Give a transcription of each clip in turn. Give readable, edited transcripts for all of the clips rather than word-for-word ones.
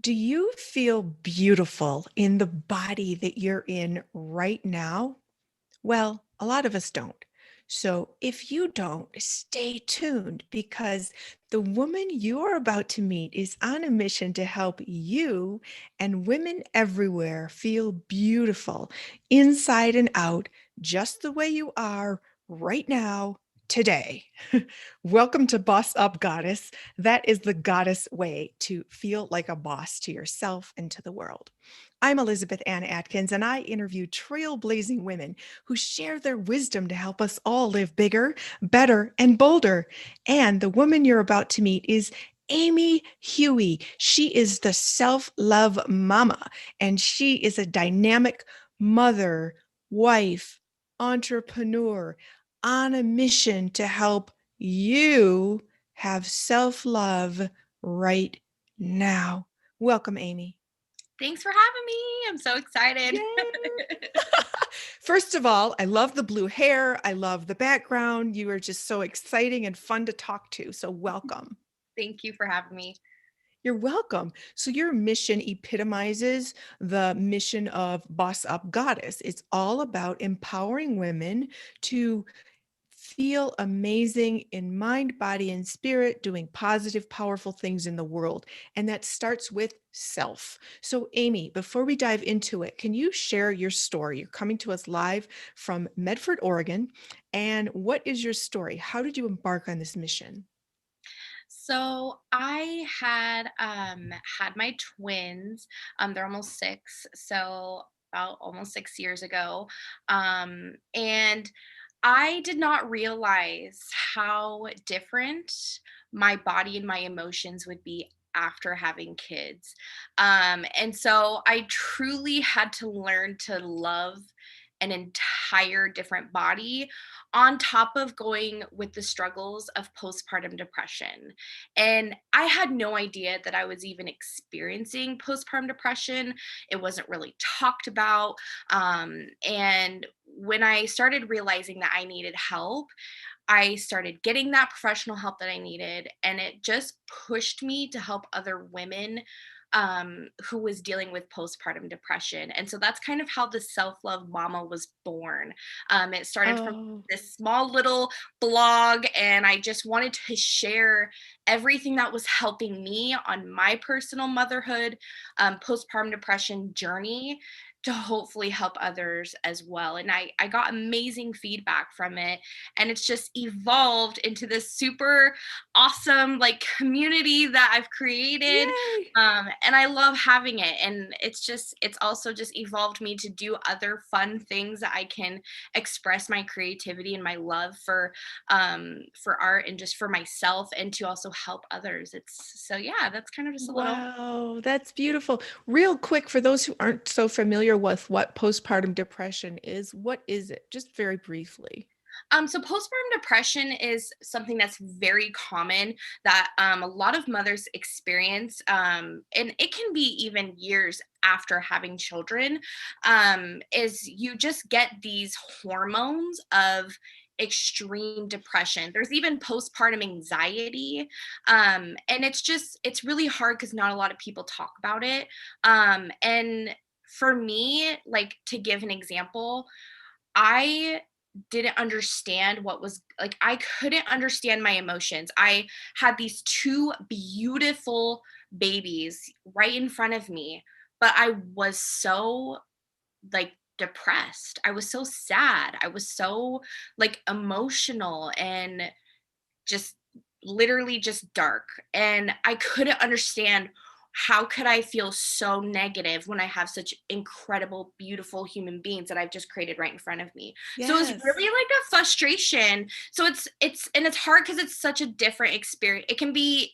Do you feel beautiful in the body that you're in right now? Well, a lot of us don't. So if you don't, stay tuned because the woman you're about to meet is on a mission to help you and women everywhere feel beautiful inside and out, just the way you are right now, today. Welcome to Boss Up Goddess. That is the goddess way to feel like a boss to yourself and to the world. I'm Elizabeth Ann Atkins, and I interview trailblazing women who share their wisdom to help us all live bigger, better, and bolder. And the woman you're about to meet is Amy Hughey. She is the self love mama, and she is a dynamic mother, wife, entrepreneur on a mission to help you have self love right now. Welcome, Amy. Thanks for having me. I'm so excited. Yay! First of all, I love the blue hair. I love the background. You are just so exciting and fun to talk to. So, welcome. Thank you for having me. You're welcome. So, your mission epitomizes the mission of Boss Up Goddess. It's all about empowering women to feel amazing in mind, body, and spirit, doing positive, powerful things in the world. And that starts with self. So, Amy, before we dive into it, can you share your story? You're coming to us live from Medford, Oregon. And what is your story? How did you embark on this mission? So I had my twins. They're almost 6, so about almost 6 years ago. And I did not realize how different my body and my emotions would be after having kids. And so I truly had to learn to love an entire different body on top of going with the struggles of postpartum depression. And I had no idea that I was even experiencing postpartum depression. It wasn't really talked about. And when I started realizing that I needed help, I started getting that professional help that I needed, and it just pushed me to help other women who was dealing with postpartum depression. And so that's kind of how the Self Love Mama was born. It started from Oh, this small little blog, and I just wanted to share everything that was helping me on my personal motherhood, postpartum depression journey to hopefully help others as well. And I got amazing feedback from it. And it's just evolved into this super awesome like community that I've created. yay. And I love having it. And it's also just evolved me to do other fun things that I can express my creativity and my love for art and just for myself and to also help others. It's so yeah, that's kind of just a little. Wow, that's beautiful. Real quick, for those who aren't so familiar with what postpartum depression is, what is it? Just very briefly. So postpartum depression is something that's very common that a lot of mothers experience, and it can be even years after having children. Is you just get these hormones of extreme depression. There's even postpartum anxiety, and it's really hard because not a lot of people talk about it. And for me, like to give an example, I didn't understand what was like I couldn't understand my emotions. I had these 2 beautiful babies right in front of me, but I was so like depressed. I was so sad. I was so like emotional and just literally just dark. And I couldn't understand how could I feel so negative when I have such incredible, beautiful human beings that I've just created right in front of me. So it's Yes. really like a frustration. So it's hard because it's such a different experience. It can be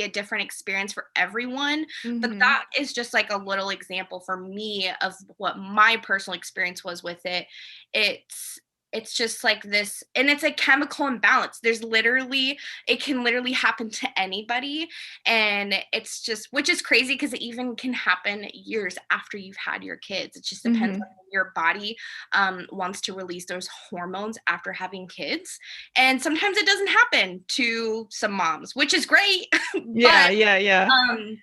a different experience for everyone, but Hmm. that is just like a little example for me of what my personal experience was with it. It's it's just like this, and it's a chemical imbalance. It can literally happen to anybody. And it's just, which is crazy because it even can happen years after you've had your kids. It just depends Hmm. on when your body wants to release those hormones after having kids. And sometimes it doesn't happen to some moms, which is great. Yeah, but yeah, yeah. um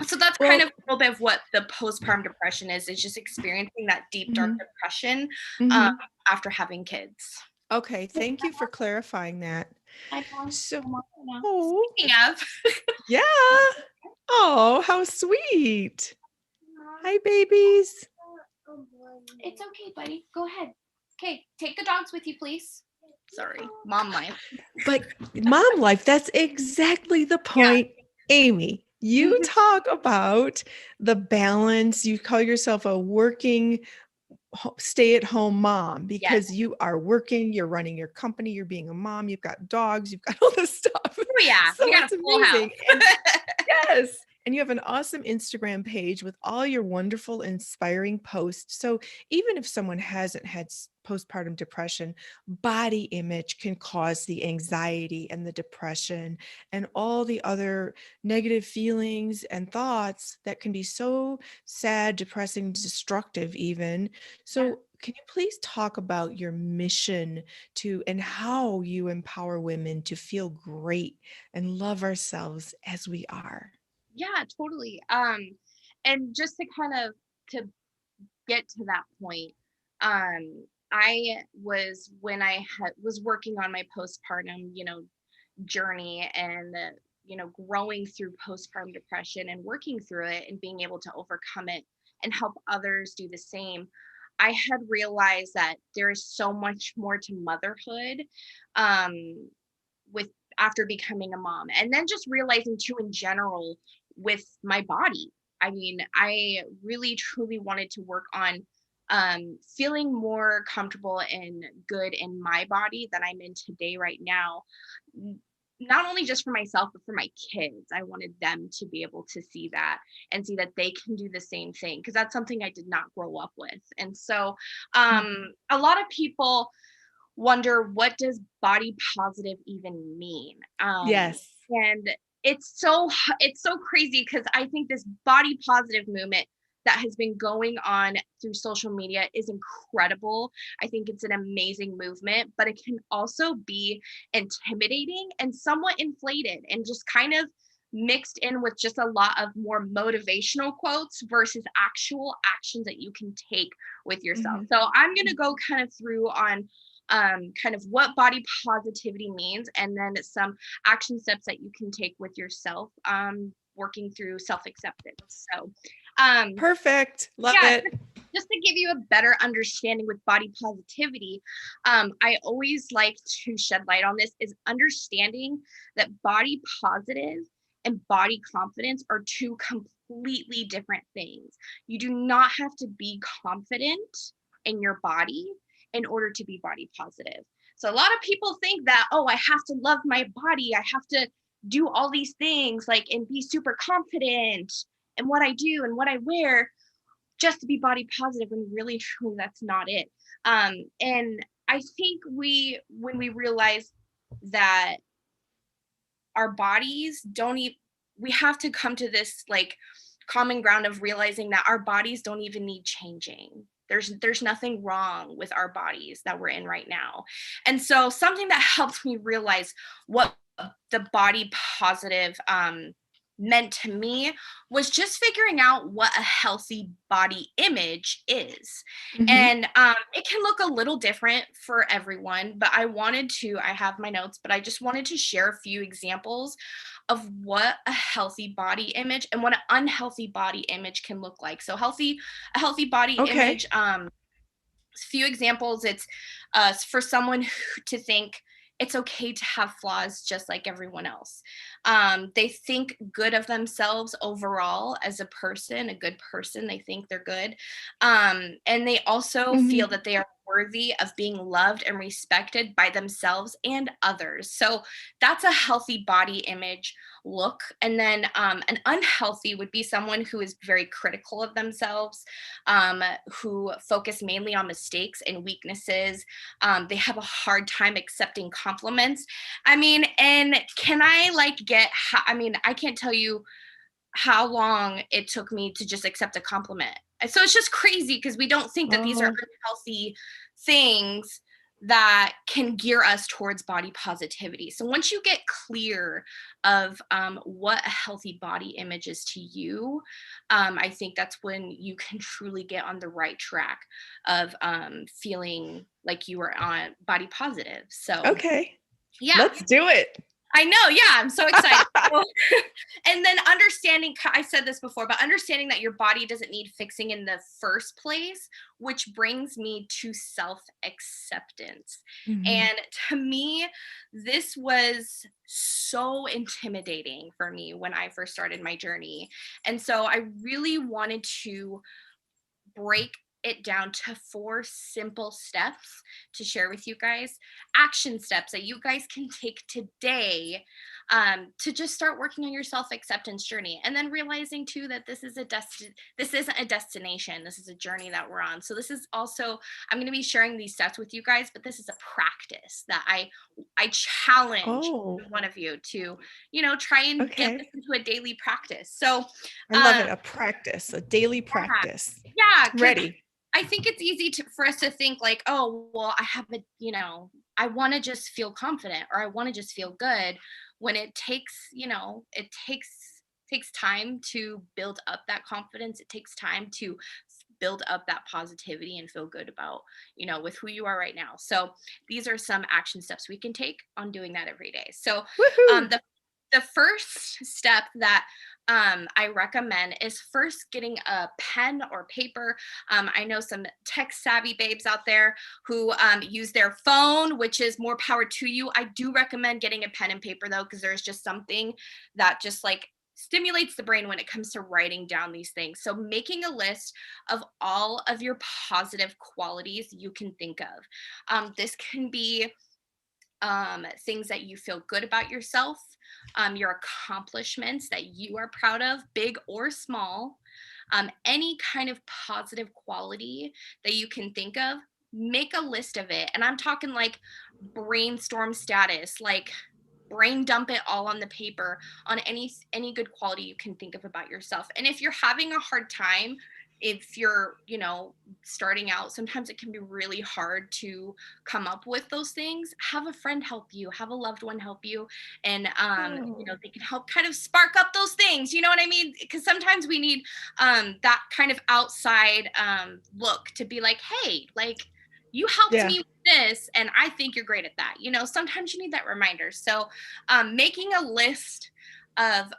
So that's kind of Well, a little bit of what the postpartum depression is just experiencing that deep, dark mhm, depression um, mhm. after having kids. Okay, thank you for clarifying that. I know. So, I'm on right now. oh, Speaking of, yeah. Oh, how sweet. Hi, babies. it's okay, buddy. Go ahead. Okay, take the dogs with you, please. Sorry, mom life. But mom life, that's exactly the Yeah. point, Amy. You Mhm. talk about the balance. You call yourself a working stay at home mom Yes. because you are working, you're running your company, you're being a mom, you've got dogs, you've got all this stuff. Oh yeah, we So got a it's full house. amazing. And yes. And you have an awesome Instagram page with all your wonderful, inspiring posts. So even if someone hasn't had postpartum depression, body image can cause the anxiety and the depression and all the other negative feelings and thoughts that can be so sad, depressing, destructive, even. Yeah. So, can you please talk about your mission to and how you empower women to feel great and love ourselves as we are? Yeah, totally. And just to kind of to get to that point, I was when was working on my postpartum, journey and growing through postpartum depression and working through it and being able to overcome it and help others do the same. I had realized that there is so much more to motherhood, um, with after becoming a mom, and then just realizing too in general with my body. I mean, I really truly wanted to work on feeling more comfortable and good in my body that I'm in today right now. N- Not only just for myself, but for my kids. I wanted them to be able to see that and see that they can do the same thing because that's something I did not grow up with. And so Mhm. a lot of people wonder, what does body positive even mean? Yes. And it's so crazy because I think this body positive movement that has been going on through social media is incredible. I think it's an amazing movement, but it can also be intimidating and somewhat inflated and just kind of mixed in with just a lot of more motivational quotes versus actual actions that you can take with yourself. Mhm. So I'm going to go kind of through on kind of what body positivity means, and then some action steps that you can take with yourself, working through self acceptance. So, um, Perfect. Love yeah, it. just to give you a better understanding with body positivity, I always like to shed light on this is understanding that body positive and body confidence are two completely different things. You do not have to be confident in your body in order to be body positive. So a lot of people think that, oh, I have to love my body. I have to do all these things like and be super confident in what I do and what I wear just to be body positive, when really truly that's not it. And I think when we realize that our bodies don't even, we have to come to this like common ground of realizing that our bodies don't even need changing. There's nothing wrong with our bodies that we're in right now. And so something that helped me realize what the body positive meant to me was just figuring out what a healthy body image is. Mhm. And it can look a little different for everyone, but I have my notes, but I just wanted to share a few examples of what a healthy body image and what an unhealthy body image can look like. So a healthy body image, Okay. few examples. It's for someone to think it's okay to have flaws just like everyone else. They think good of themselves overall as a person, a good person. They think they're good. And they also feel Mhm. that they are worthy of being loved and respected by themselves and others. So that's a healthy body image look. And then an unhealthy would be someone who is very critical of themselves, who focus mainly on mistakes and weaknesses. They have a hard time accepting compliments. I mean, and can I like I mean, I can't tell you how long it took me to just accept a compliment. And so it's just crazy because we don't think that these are Oh. unhealthy things, that can gear us towards body positivity. So once you get clear of what a healthy body image is to you, I think that's when you can truly get on the right track of feeling like you are on body positive. So Okay. yeah, Let's do it. I know. Yeah, I'm so excited. So, and then understanding, I said this before, but understanding that your body doesn't need fixing in the first place, which brings me to self acceptance. Mhm. And to me, this was so intimidating for me when I first started my journey. And so I really wanted to break it down to 4 simple steps to share with you guys, action steps that you guys can take today, to just start working on your self-acceptance journey, and then realizing too that this isn't a destination, this is a journey that we're on. So this is also, I'm going to be sharing these steps with you guys, but this is a practice that I challenge Oh, one of you to, try and get this okay. into a daily practice. So I love um it. A practice, a daily practice. yeah, I'm because ready. I think it's easy for us to think like, oh, well, I have a, I want to just feel confident or I want to just feel good, when it takes, it takes time to build up that confidence. It takes time to build up that positivity and feel good about, with who you are right now. So these are some action steps we can take on doing that every day. So Woohoo. the first step that I recommend is first getting a pen or paper. I know some tech savvy babes out there who use their phone, which is more power to you. I do recommend getting a pen and paper though, because there's just something that just like stimulates the brain when it comes to writing down these things. So making a list of all of your positive qualities you can think of. This can be things that you feel good about yourself, your accomplishments that you are proud of, big or small, any kind of positive quality that you can think of. Make a list of it. And I'm talking like brainstorm status, like brain dump it all on the paper on any good quality you can think of about yourself. And if you're having a hard time, if you're, starting out, sometimes it can be really hard to come up with those things. Have a friend help you, have a loved one help you, and Oh, they can help kind of spark up those things, you know what I mean? Because sometimes we need that kind of outside look to be like, hey, like, you helped yeah. me with this and I think you're great at that. Sometimes you need that reminder. So making a list of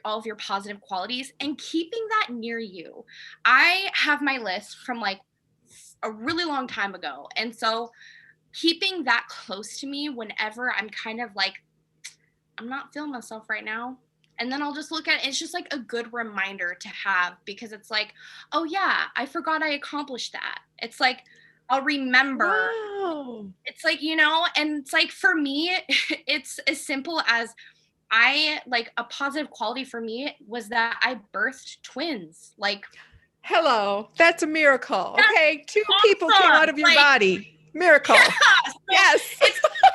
all of your positive qualities and keeping that near you. I have my list from like a really long time ago. And so keeping that close to me whenever I'm kind of like, I'm not feeling myself right now. And then I'll just look at it. It's just like a good reminder to have, because it's like, oh yeah, I forgot I accomplished that. It's like, I'll remember. Wow. It's like, and it's like for me, it's as simple as I like a positive quality for me was that I birthed twins. Like, Hello. That's a miracle. that's Okay. Two people came out awesome. of your Like, body. Miracle. yeah. So Yes.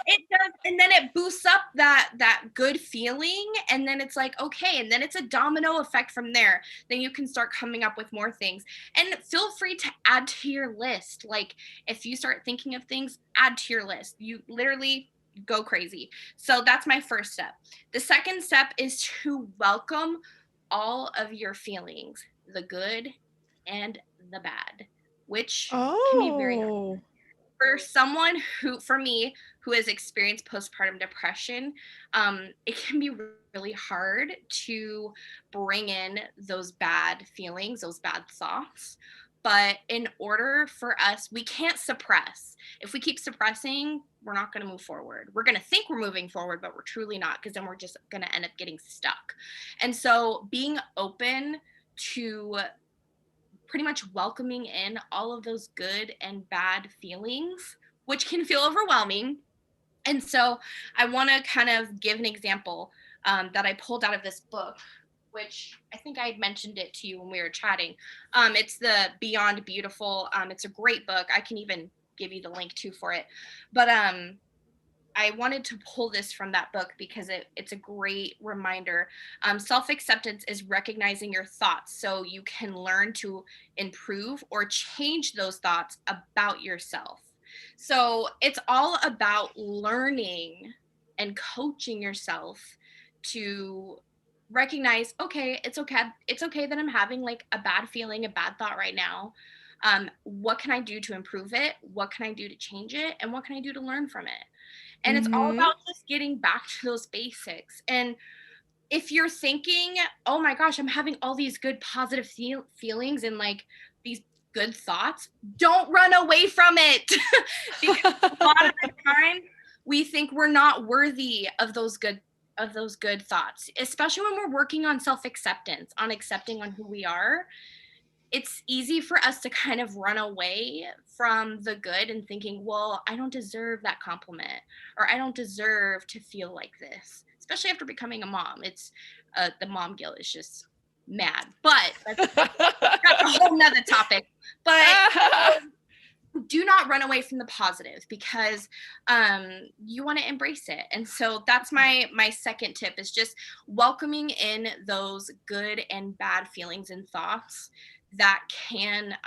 it does, and then it boosts up that good feeling, and then it's like, okay, and then it's a domino effect from there. Then you can start coming up with more things. And feel free to add to your list. Like, if you start thinking of things, add to your list. You literally go crazy. So that's my first step. The second step is to welcome all of your feelings, the good and the bad, which can be very hard Oh. for someone who, for me, who has experienced postpartum depression. It can be really hard to bring in those bad feelings, those bad thoughts. But in order for us, we can't suppress. If we keep suppressing, we're not going to move forward. We're going to think we're moving forward, but we're truly not, because then we're just going to end up getting stuck. And so being open to pretty much welcoming in all of those good and bad feelings, which can feel overwhelming. And so I want to kind of give an example that I pulled out of this book, which I think I had mentioned it to you when we were chatting. It's the Beyond Beautiful. It's a great book. I can even give you the link too for it. But I wanted to pull this from that book because it's a great reminder. Self-acceptance is recognizing your thoughts so you can learn to improve or change those thoughts about yourself. So it's all about learning and coaching yourself to recognize, okay, it's okay that I'm having like a bad feeling, a bad thought right now. What can I do to improve it? What can I do to change it? And what can I do to learn from it? And it's all Mhm. about just getting back to those basics. And if you're thinking, oh my gosh, I'm having all these good positive feelings and like these good thoughts, don't run away from it. Because a lot of the time we think we're not worthy of those good thoughts, especially when we're working on self-acceptance, on accepting on who we are. It's easy for us to kind of run away from the good and thinking, well, I don't deserve that compliment, or I don't deserve to feel like this, especially after becoming a mom. It's the mom guilt is just mad, but that's a whole nother topic. But do not run away from the positive, because you want to embrace it. And so that's my second tip, is just welcoming in those good and bad feelings and thoughts that can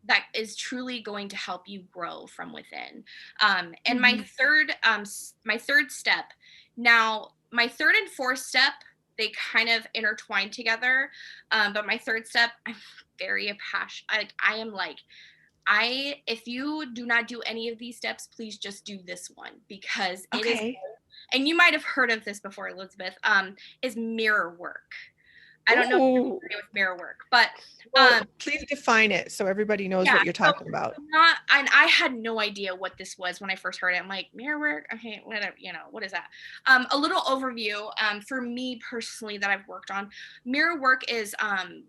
that is truly going to help you grow from within. And my Mhm. my third step, now my third and fourth step, they kind of intertwine together. But my third step, I'm very passionate. I am like, if you do not do any of these steps, please just do this one, because it is, Okay. and you might have heard of this before, Elizabeth, is mirror work. I don't know if you're Ooh. familiar with mirror work, but Well, um, please define it so everybody knows yeah, what you're so talking about. not, and I had no idea what this was when I first heard it. I'm like, mirror work, okay, whatever, what is that? A little overview, for me personally that I've worked on. Mirror work is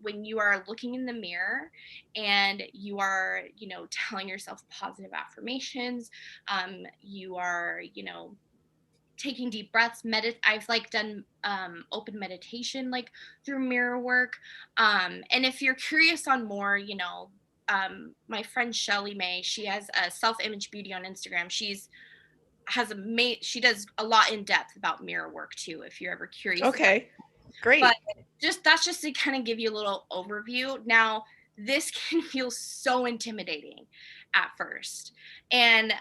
when you are looking in the mirror and you are, telling yourself positive affirmations. You are, taking deep breaths, I've like done open meditation like through mirror work. And if you're curious on more, my friend Shelly May, she has a self-image beauty on Instagram. She does a lot in depth about mirror work too, if you're ever curious about. Okay. But Great. that's just to kind of give you a little overview. Now, this can feel so intimidating at first. And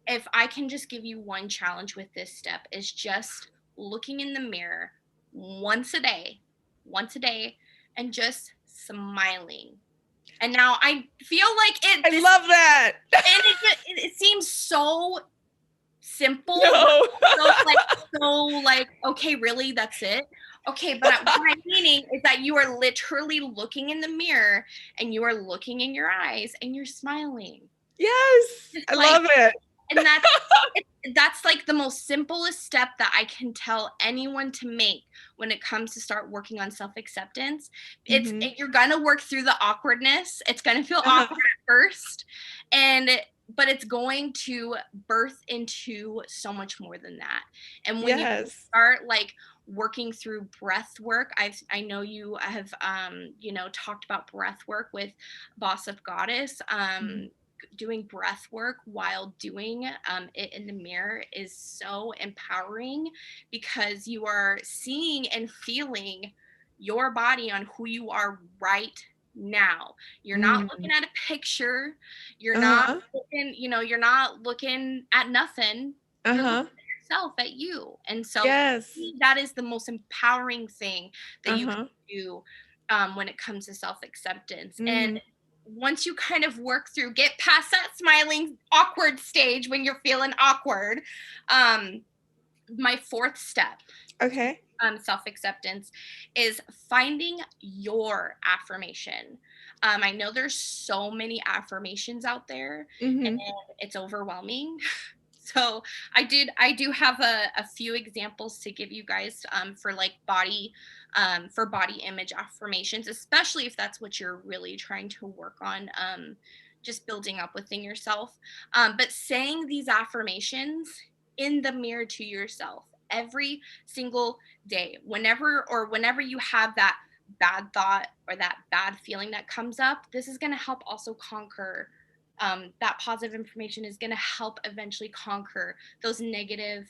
if I can just give you one challenge with this step, is just looking in the mirror once a day, and just smiling. And now I feel like I this, love that. and it seems so simple, but No. also like, okay, really, that's it? Okay, but what I'm meaning is that you are literally looking in the mirror, and you are looking in your eyes, and you're smiling. Yes. Just I like, love it. and that's like the most simplest step that I can tell anyone to make when it comes to start working on self-acceptance. Mhm. You're gonna work through the awkwardness. It's gonna feel Uh-huh. awkward at first, and but it's going to birth into so much more than that. And when you Yes. start like working through breath work, I know you have talked about breath work with Boss of Goddess. Mhm. Doing breath work while doing it in the mirror is so empowering, because you are seeing and feeling your body on who you are right now. You're not Mm. looking at a picture. You're not Uh-huh. looking, you're not looking at nothing. You're looking Uh-huh. at yourself, at you. And so Yes. that is the most empowering thing that you can Uh-huh. do when it comes to self-acceptance. And Mhm. once you kind of get past that smiling awkward stage when you're feeling awkward, um my fourth step, Okay. self-acceptance, is finding your affirmation. I know there's so many affirmations out there, and Mhm. it's overwhelming. So I do have a few examples to give you guys, for like for body image affirmations, especially if that's what you're really trying to work on, just building up within yourself. But saying these affirmations in the mirror to yourself every single day, whenever you have that bad thought or that bad feeling that comes up, this is going to help also conquer, that positive information is going to help eventually conquer those negative,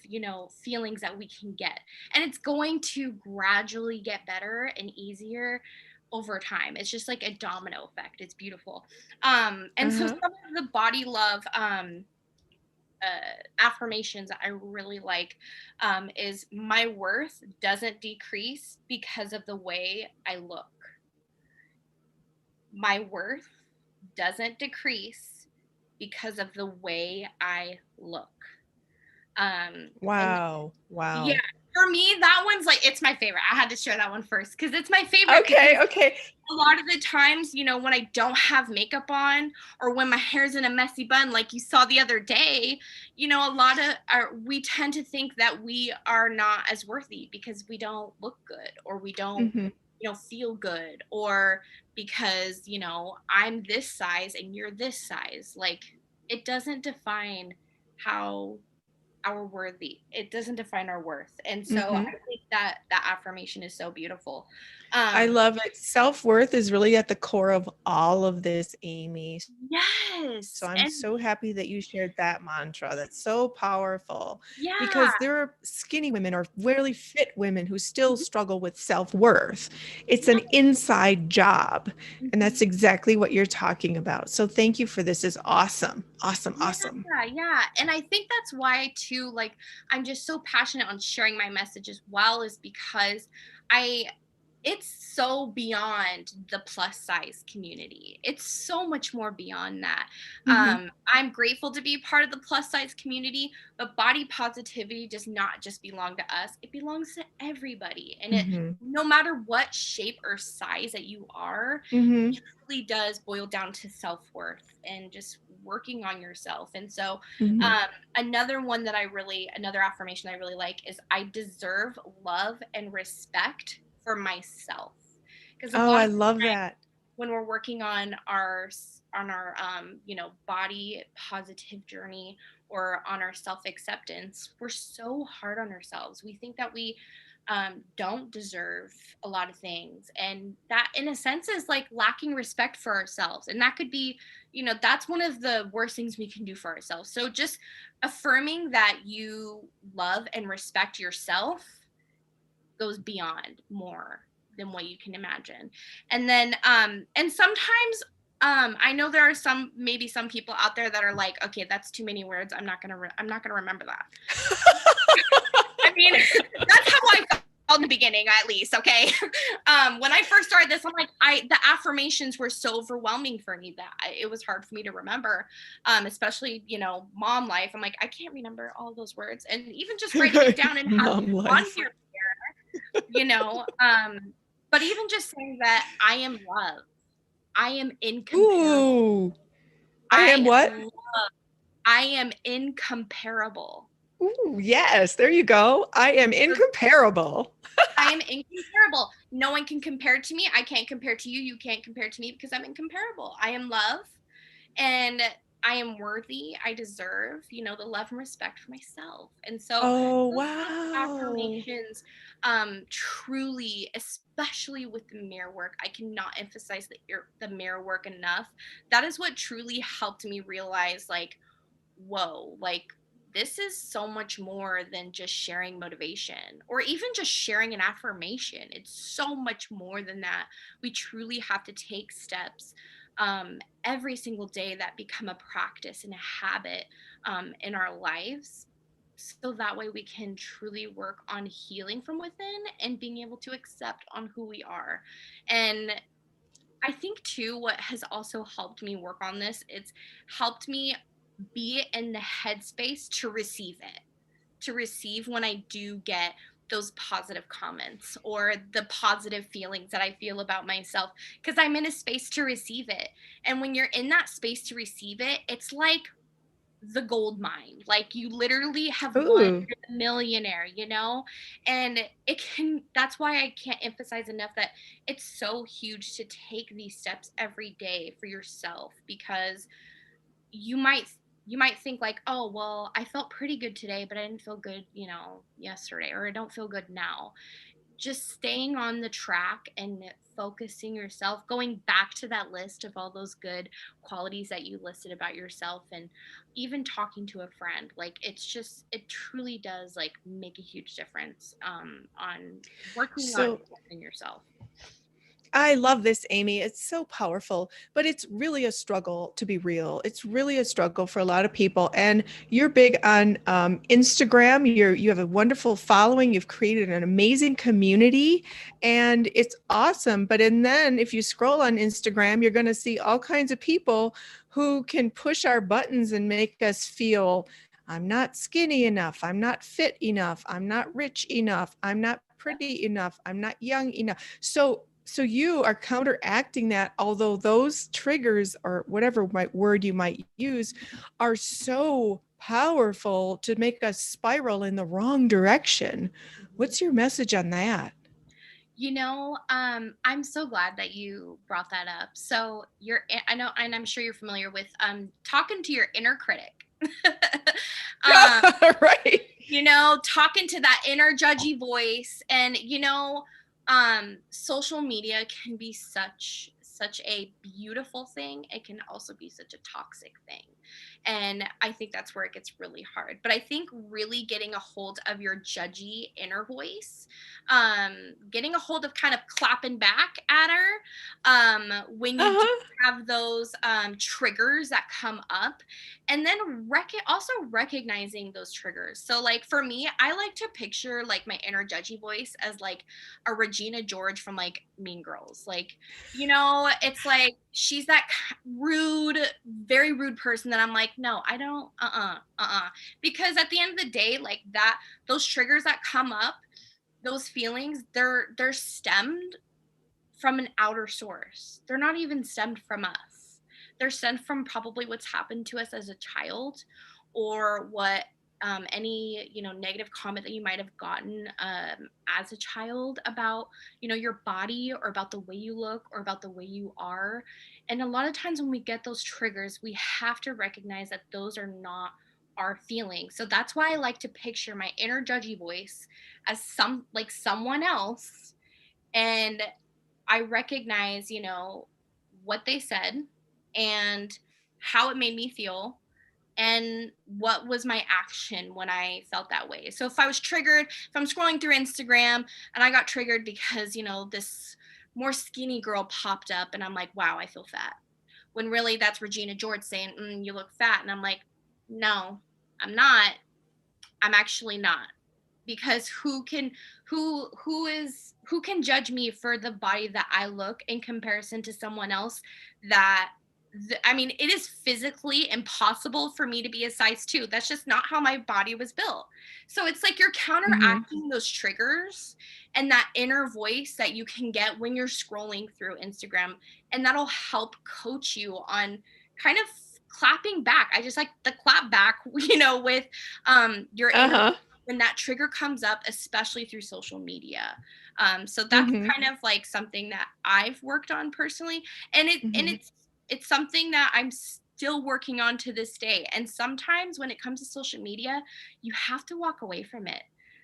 feelings that we can get. And it's going to gradually get better and easier over time. It's just like a domino effect. It's beautiful. And so Uh-huh. some of the body love affirmations that I really like is my worth doesn't decrease because of the way I look. My worth doesn't decrease because of the way I look. And Wow. yeah, Wow. for me, that one's like, it's my favorite. I had to share that one first because it's my favorite Okay, because okay. a lot of the times, when I don't have makeup on or when my hair's in a messy bun, like you saw the other day, a lot of we tend to think that we are not as worthy because we don't look good or we don't, Mhm. feel good or because, I'm this size and you're this size. Like it doesn't define how our worthy. It doesn't define our worth. And so I Mhm. think that that affirmation is so beautiful. I Um, love it. Self-worth is really at the core of all of this, Amy. So yes. I'm And so happy that you shared that mantra. That's so powerful yeah. because there are skinny women or really fit women who still Mhm. struggle with self-worth. It's Yeah. an inside job. And Mhm. that's exactly what you're talking about. So thank you for this. Is awesome. Awesome. Yeah, Awesome. yeah. And I think that's why too, like I'm just so passionate on sharing my message as well, is because I it's so beyond the plus size community. It's so much more beyond that. Mhm. I'm grateful to be part of the plus size community, but body positivity does not just belong to us. It belongs to everybody. And it Mhm. no matter what shape or size that you are, Mhm. really does boil down to self-worth and just working on yourself. And so Mhm. another affirmation I really like is I deserve love and respect for myself. Because a Oh, lot I of love that. when we're working on our body positive journey or on our self-acceptance, we're so hard on ourselves. We think that we don't deserve a lot of things, and that in a sense is like lacking respect for ourselves. And that could be, that's one of the worst things we can do for ourselves. So just affirming that you love and respect yourself goes beyond more than what you can imagine. And then and sometimes I know there are maybe some people out there that are like, okay, that's too many words. I'm not going to remember that. I mean, that's how I felt in the beginning, at least. Okay. When I first started this, I'm like, the affirmations were so overwhelming for me that it was hard for me to remember, especially, mom life. I'm like, I can't remember all those words. And even just writing it down and having Mom it on life. your you know but even just saying that I am love, I am incomparable, Ooh. I am i what? am I am incomparable. Ooh, yes, there you go. I am So incomparable. I am incomparable. No one can compare to me. I can't compare to you. You can't compare to me because I'm incomparable. I am love, and I am worthy. I deserve, the love and respect for myself. And so Oh, those little wow. affirmations, truly, especially with the mirror work, I cannot emphasize the mirror work enough. That is what truly helped me realize, like, whoa, like this is so much more than just sharing motivation or even just sharing an affirmation. It's so much more than that. We truly have to take steps every single day that become a practice and a habit in our lives. So that way we can truly work on healing from within and being able to accept on who we are. And I think too, what has also helped me work on this, it's helped me be in the headspace to receive it, to receive when I do get those positive comments or the positive feelings that I feel about myself, because I'm in a space to receive it. And when you're in that space to receive it, it's like the gold mine. Like you literally have won, Ooh. you're the millionaire, And that's why I can't emphasize enough that it's so huge to take these steps every day for yourself, because you might you might think like, oh well, I felt pretty good today, but I didn't feel good, yesterday, or I don't feel good now. Just staying on the track and focusing yourself, going back to that list of all those good qualities that you listed about yourself, and even talking to a friend, like it truly does like make a huge difference on working on So yourself. I love this, Amy. It's so powerful, but it's really a struggle, to be real. It's really a struggle for a lot of people. And you're big on Instagram. You have a wonderful following. You've created an amazing community, and it's awesome. But and then if you scroll on Instagram, you're going to see all kinds of people who can push our buttons and make us feel I'm not skinny enough. I'm not fit enough. I'm not rich enough. I'm not pretty enough. I'm not young enough. So you are counteracting that, although those triggers or whatever word you might use are so powerful to make us spiral in the wrong direction. Mhm. What's your message on that? I'm so glad that you brought that up. So I know, and I'm sure you're familiar with talking to your inner critic. um, Right. Talking to that inner judgy voice. And social media can be such a beautiful thing. It can also be such a toxic thing, and I think that's where it gets really hard. But I think really getting a hold of your judgy inner voice, getting a hold of kind of clapping back at her when you do Uh-huh. have those triggers that come up, and then also recognizing those triggers. So like for me, I like to picture like my inner judgy voice as like a Regina George from like Mean Girls. Like, it's like she's that rude, very rude person that I'm like, no, I don't, because at the end of the day, like that, those triggers that come up, those feelings, they're stemmed from an outer source. They're not even stemmed from us. They're stemmed from probably what's happened to us as a child, or what any negative comment that you might have gotten as a child about your body, or about the way you look, or about the way you are. And a lot of times when we get those triggers, we have to recognize that those are not our feelings. So that's why I like to picture my inner judgy voice as someone else, and I recognize, what they said, and how it made me feel, and what was my action when I felt that way. So if I was triggered, if I'm scrolling through Instagram and I got triggered because, this more skinny girl popped up, and I'm like, wow, I feel fat. When really that's Regina George saying, you look fat. And I'm like, no, I'm not. I'm actually not. Because who can judge me for the body that I look in comparison to someone else that I mean, it is physically impossible for me to be a size 2. That's just not how my body was built. So it's like you're Mhm. counteracting those triggers and that inner voice that you can get when you're scrolling through Instagram, and that'll help coach you on kind of clapping back. I just like the clap back, with your inner Uh-huh. when that trigger comes up, especially through social media. So that's Mhm. kind of like something that I've worked on personally, and Mhm. it's something that I'm still working on to this day. And sometimes when it comes to social media, you have to walk away from it.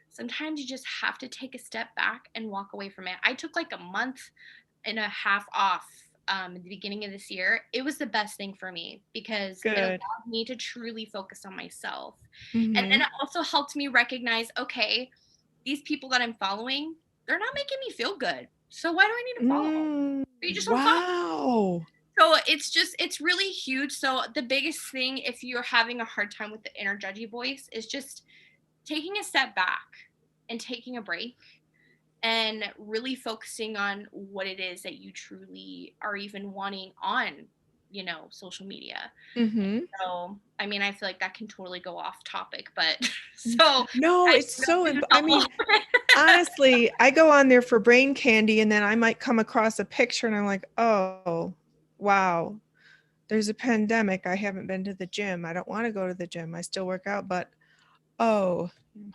Sometimes you just have to take a step back and walk away from it. I took like a month and a half off at the beginning of this year. It was the best thing for me because it Good. allowed me to truly focus on myself. And then Mhm. it also helped me recognize, okay, these people that I'm following, they're not making me feel good. So why do I need to follow them? You just unfollow. Wow. So it's really huge. So the biggest thing, if you're having a hard time with the inner judgy voice, is just taking a step back and taking a break, and really focusing on what it is that you truly are even wanting on, social media. Mhm. So, I mean, I feel like that can totally go off topic, but so No, I it's don't know so if this is I helpful. mean, honestly, I go on there for brain candy and then I might come across a picture and I'm like, "Oh, wow. There's a pandemic. I haven't been to the gym. I don't want to go to the gym. I still work out, but oh,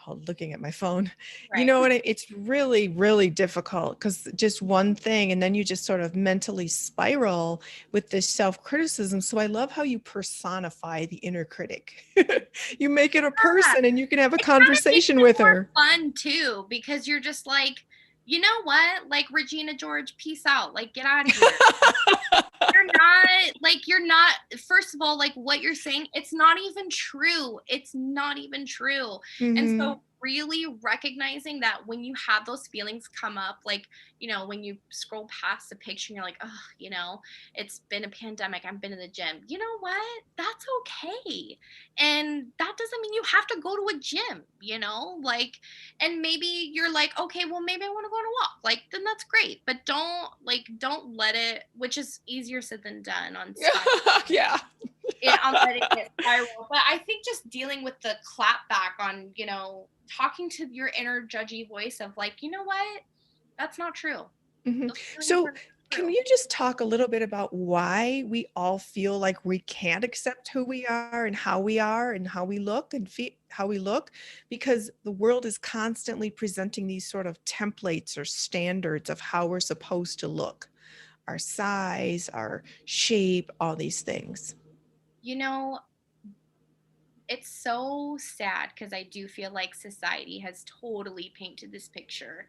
I'm looking at my phone. You Right. know what? It's really, really difficult because just one thing, and then you just sort of mentally spiral with this self-criticism. So I love how you personify the inner critic. You make it a Yeah. person and you can have a It kind of makes conversation it with more her. fun too, because you're just like, you know what? Like Regina George, peace out. Like, get out of here. You're not, first of all, like what you're saying, it's not even true. It's not even true. And Hmm. so really recognizing that when you have those feelings come up, like, when you scroll past a picture and you're like, oh, it's been a pandemic, I've been in the gym. You know what? That's okay. And that doesn't mean you have to go to a gym, like, and maybe you're like, okay, well, maybe I want to go on a walk. Like, then that's great. But don't let it, which is easier said than done on Yeah. on letting it spiral. But I think just dealing with the clap back on, talking to your inner judgy voice of like, you know what? That's not true. Mhm. Those feelings So, are can true. you just talk a little bit about why we all feel like we can't accept who we are and how we are and how we look and how we look? Because the world is constantly presenting these sort of templates or standards of how we're supposed to look, our size, our shape, all these things. You know, it's so sad because I do feel like society has totally painted this picture.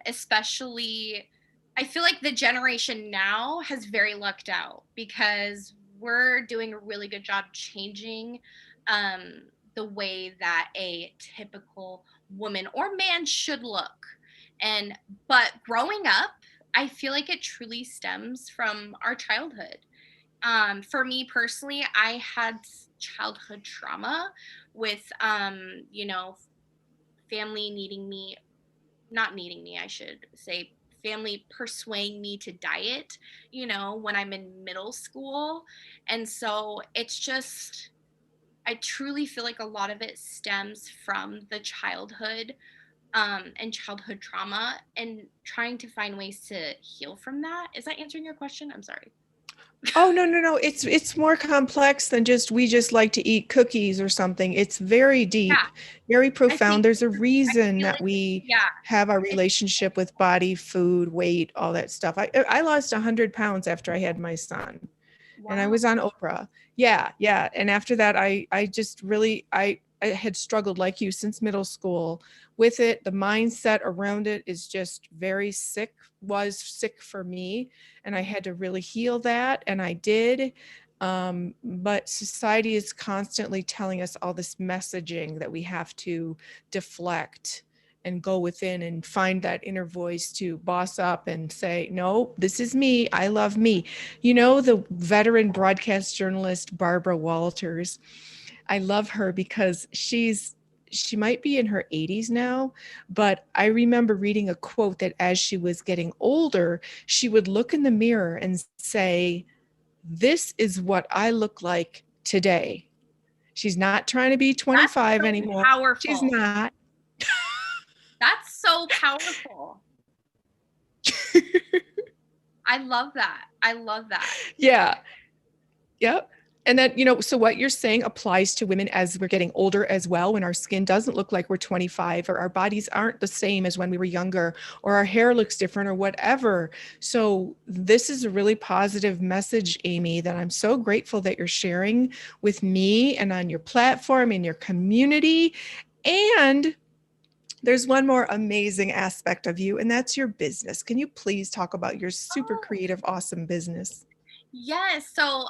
Especially, I feel like the generation now has very lucked out because we're doing a really good job changing the way that a typical woman or man should look. But growing up, I feel like it truly stems from our childhood. For me personally, I had childhood trauma with, family needing me, not needing me, I should say, family persuading me to diet, when I'm in middle school. And so it's just, I truly feel like a lot of it stems from the childhood, and childhood trauma, and trying to find ways to heal from that. Is that answering your question? I'm sorry. Oh, no, no, no. It's more complex than just we just like to eat cookies or something. It's very Yeah, deep, very I think profound. There's a I reason feel that like, we yeah, have our it's relationship with body, food, weight, all that stuff. I lost 100 pounds after I had my son, and I wow. was on Oprah. Yeah, yeah. And after that, I just really I had struggled like you since middle school with it. The mindset around it is just very sick, was sick for me, and I had to really heal that, and I did. But society is constantly telling us all this messaging that we have to deflect and go within and find that inner voice to boss up and say, no, this is me. I love me. You know, the veteran broadcast journalist Barbara Walters, I love her because she might be in her 80s now, but I remember reading a quote that as she was getting older, she would look in the mirror and say, this is what I look like today. She's not trying to be That's 25 so anymore. She's powerful. not. That's so powerful. I love that. I love that. Yeah. Yep. And then, so what you're saying applies to women as we're getting older as well, when our skin doesn't look like we're 25, or our bodies aren't the same as when we were younger, or our hair looks different, or whatever. So this is a really positive message, Amy, that I'm so grateful that you're sharing with me and on your platform, in your community. And there's one more amazing aspect of you, and that's your business. Can you please talk about your super Oh, creative, awesome business? yes. So,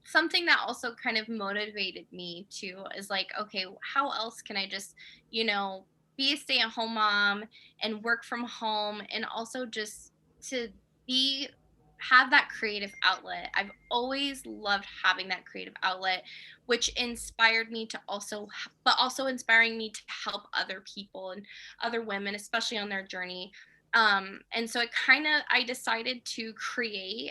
something that also kind of motivated me to is like, okay, how else can I just, you know, be a stay-at-home mom and work from home, and also just to be have that creative outlet. I've always loved having that creative outlet, which inspired me to but also inspiring me to help other people and other women, especially on their journey. And so I decided to create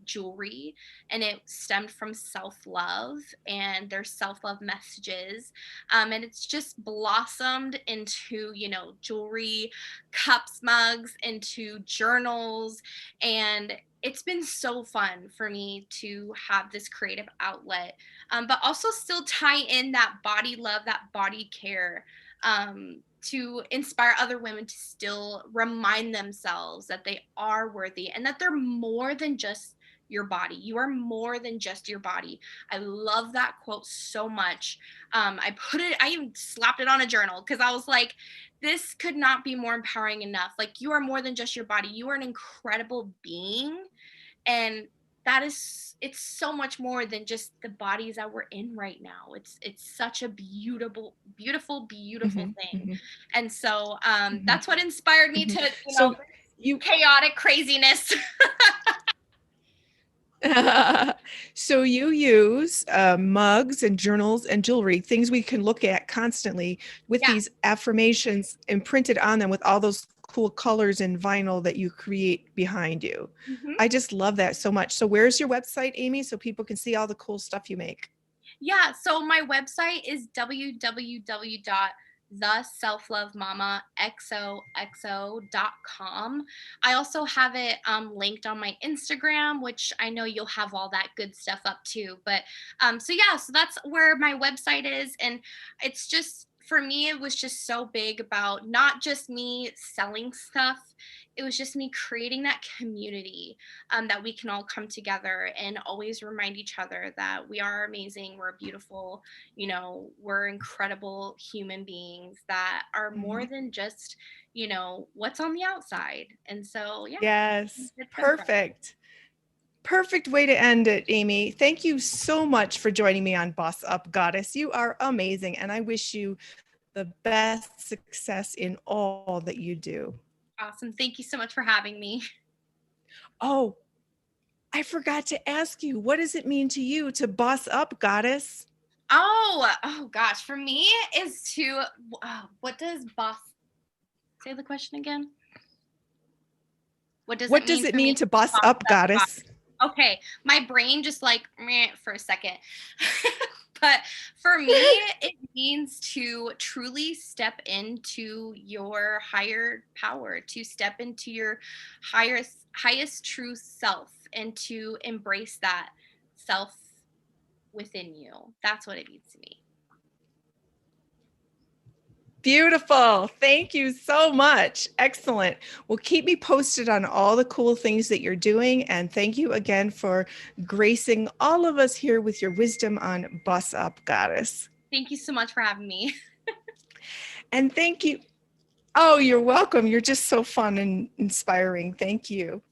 jewelry, and it stemmed from self-love and their self-love messages. And it's just blossomed into, jewelry, cups, mugs, into journals. And it's been so fun for me to have this creative outlet, but also still tie in that body love, that body care, to inspire other women to still remind themselves that they are worthy and that they're more than just your body. You are more than just your body. I love that quote so much. I even slapped it on a journal because I was like, this could not be more empowering enough. Like, you are more than just your body. You are an incredible being. And that is, it's so much more than just the bodies that we're in right now. It's such a beautiful Mhm, thing. mhm, And so mhm, that's what inspired me mhm. to, So you chaotic craziness. so you use mugs and journals and jewelry, things we can look at constantly with Yeah. these affirmations imprinted on them with all those cool colors and vinyl that you create behind you. Mhm. I just love that so much. So where's your website, Amy, so people can see all the cool stuff you make? Yeah, so my website is www.theselflovemamaxoxo.com. I also have it linked on my Instagram, which I know you'll have all that good stuff up too. But so yeah, so that's where my website is. And it's just, for me, it was just so big about not just me selling stuff, it was just me creating that community, that we can all come together and always remind each other that we are amazing, we're beautiful, we're incredible human beings that are more Mhm. than just, what's on the outside. And so, yeah, Yes, it's been fun. perfect. Perfect way to end it, Amy. Thank you so much for joining me on Boss Up Goddess. You are amazing, and I wish you the best success in all that you do. Awesome. Thank you so much for having me. Oh, I forgot to ask you, what does it mean to you to boss up, Goddess? Oh gosh. For me is to, what does boss, say the question again? What does it What does mean it for me mean to to be boss bossed up, up? Goddess? Okay, my brain just like meh for a second. But for me, it means to truly step into your higher power, to step into your highest true self, and to embrace that self within you. That's what it means to me. Beautiful. Thank you so much. Excellent. Well, keep me posted on all the cool things that you're doing. And thank you again for gracing all of us here with your wisdom on Boss Up, Goddess. Thank you so much for having me. And thank you. Oh, you're welcome. You're just so fun and inspiring. Thank you.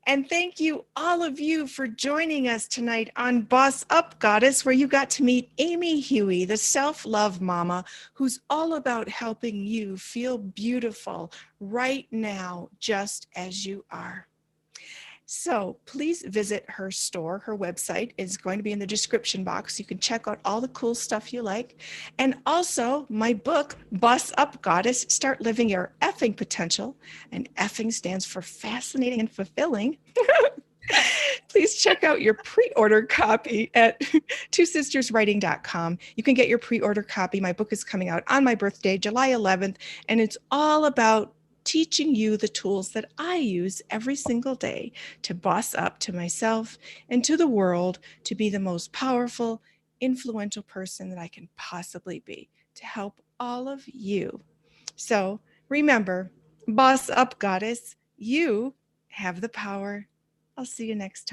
And thank you, all of you, for joining us tonight on Boss Up Goddess, where you got to meet Amy Hughey, the self love mama, who's all about helping you feel beautiful right now, just as you are. So please visit her store. Her website is going to be in the description box. You can check out all the cool stuff you like. And also my book, Boss Up Goddess, Start Living Your Effing Potential. And effing stands for fascinating and fulfilling. Please check out your pre-order copy at twosisterswriting.com. You can get your pre-order copy. My book is coming out on my birthday, July 11th, and it's all about teaching you the tools that I use every single day to boss up to myself and to the world to be the most powerful, influential person that I can possibly be to help all of you. So remember, boss up, goddess, you have the power. I'll see you next time.